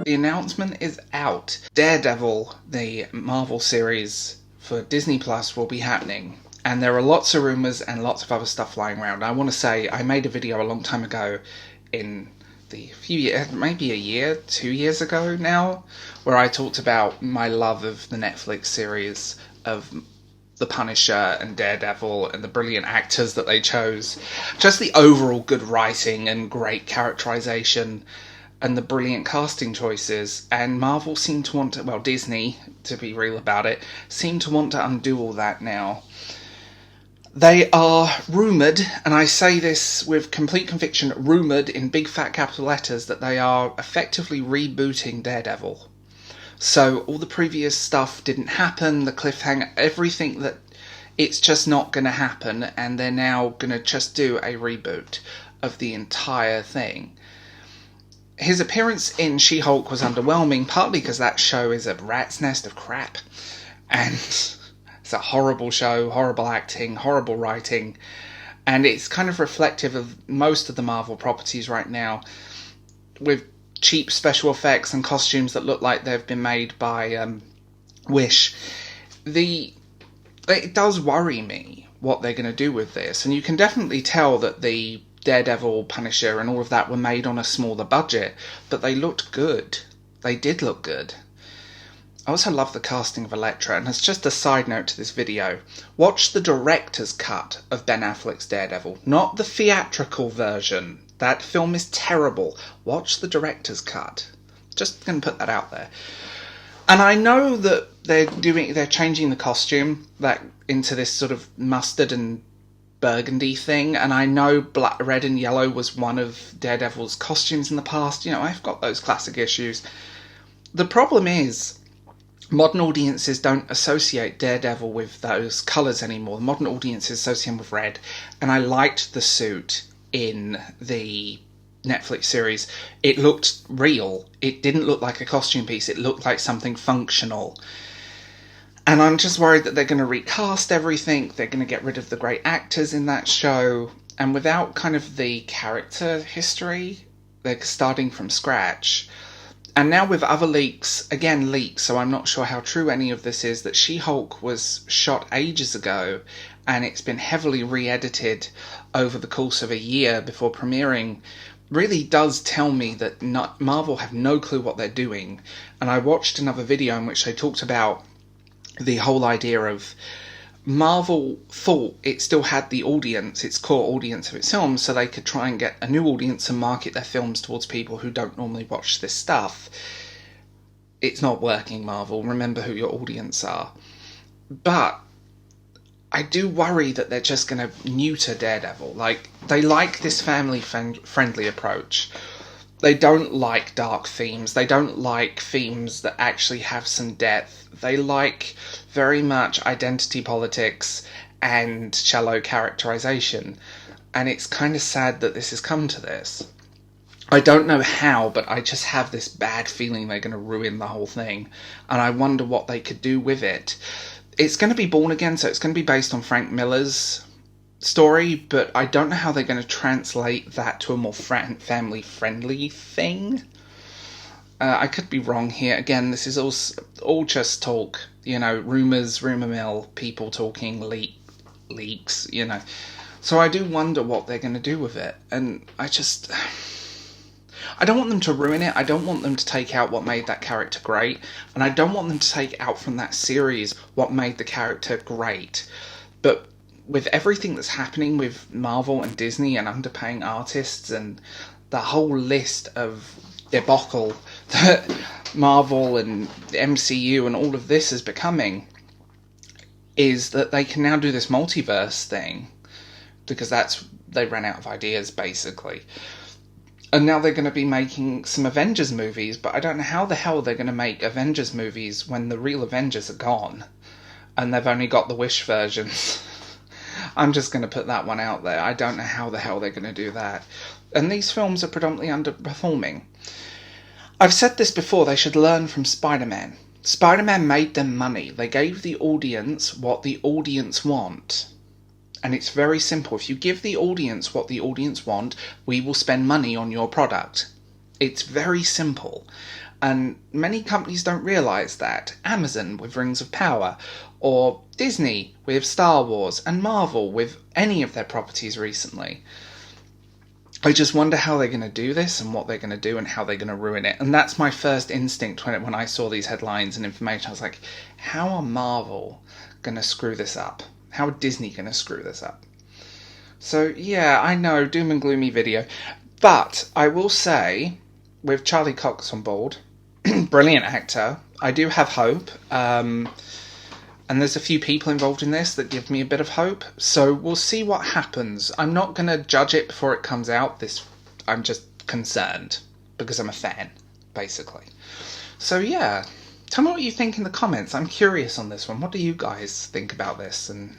The announcement is out. Daredevil, the Marvel series for Disney Plus, will be happening. And there are lots of rumours and lots of other stuff flying around. I want to say I made a video a long time ago in the few years, maybe a year, 2 years ago now, where I talked about my love of the Netflix series of The Punisher and Daredevil and the brilliant actors that they chose. Just the overall good writing and great characterization and the brilliant casting choices. And Marvel seemed to want to, well, Disney, to be real about it, seemed to want to undo all that now. They are rumoured, and I say this with complete conviction, rumoured in big fat capital letters, that they are effectively rebooting Daredevil. So all the previous stuff didn't happen, the cliffhanger, everything that it's just not going to happen, and they're now going to just do a reboot of the entire thing. His appearance in She-Hulk was underwhelming, partly because that show is a rat's nest of crap, and it's a horrible show, horrible acting, horrible writing, and it's kind of reflective of most of the Marvel properties right now, with cheap special effects and costumes that look like they've been made by Wish. It does worry me what they're going to do with this, and you can definitely tell that the Daredevil, Punisher and all of that were made on a smaller budget, but they looked good. They did look good. I also love the casting of Elektra, and as just a side note to this video, watch the director's cut of Ben Affleck's Daredevil, not the theatrical version. That film is terrible. Watch the director's cut. Just going to put that out there. And I know that they're changing the costume into this sort of mustard and burgundy thing, and I know black, red and yellow was one of Daredevil's costumes in the past. You know, I've got those classic issues. The problem is, modern audiences don't associate Daredevil with those colours anymore. Modern audiences associate him with red, and I liked the suit in the Netflix series. It looked real. It didn't look like a costume piece. It looked like something functional. And I'm just worried that they're going to recast everything. They're going to get rid of the great actors in that show. And without kind of the character history, they're starting from scratch. And now with other leaks, again leaks, so I'm not sure how true any of this is, that She-Hulk was shot ages ago and it's been heavily re-edited over the course of a year before premiering, really does tell me that Marvel have no clue what they're doing. And I watched another video in which they talked about the whole idea of Marvel thought it still had the audience, its core audience of its films, so they could try and get a new audience and market their films towards people who don't normally watch this stuff. It's not working, Marvel. Remember who your audience are. But I do worry that they're just going to neuter Daredevil. Like, they like this family-friendly approach. They don't like dark themes. They don't like themes that actually have some depth. They like very much identity politics and shallow characterization. And it's kind of sad that this has come to this. I don't know how, but I just have this bad feeling they're going to ruin the whole thing. And I wonder what they could do with it. It's going to be Born Again, so it's going to be based on Frank Miller's story, but I don't know how they're going to translate that to a more family-friendly thing. I could be wrong here. Again, this is all just talk, you know, rumours, rumour mill, people talking, leaks, you know. So I do wonder what they're going to do with it, and I don't want them to ruin it. I don't want them to take out what made that character great, and I don't want them to take out from that series what made the character great. But with everything that's happening with Marvel and Disney and underpaying artists and the whole list of debacle that Marvel and the MCU and all of this is becoming, is that they can now do this multiverse thing, because they ran out of ideas, basically. And now they're going to be making some Avengers movies, but I don't know how the hell they're going to make Avengers movies when the real Avengers are gone, and they've only got the Wish versions. I'm just going to put that one out there. I don't know how the hell they're going to do that. And these films are predominantly underperforming. I've said this before, they should learn from Spider-Man. Spider-Man made them money. They gave the audience what the audience want. And it's very simple. If you give the audience what the audience want, we will spend money on your product. It's very simple. And many companies don't realise that. Amazon with Rings of Power, or Disney with Star Wars, and Marvel with any of their properties recently. I just wonder how they're going to do this and what they're going to do and how they're going to ruin it. And that's my first instinct when I saw these headlines and information. I was like, how are Marvel going to screw this up? How are Disney going to screw this up? So yeah, I know, doom and gloomy video. But I will say, with Charlie Cox on board, brilliant actor, I do have hope. And there's a few people involved in this that give me a bit of hope. So we'll see what happens. I'm not going to judge it before it comes out. I'm just concerned because I'm a fan, basically. So yeah, tell me what you think in the comments. I'm curious on this one. What do you guys think about this? And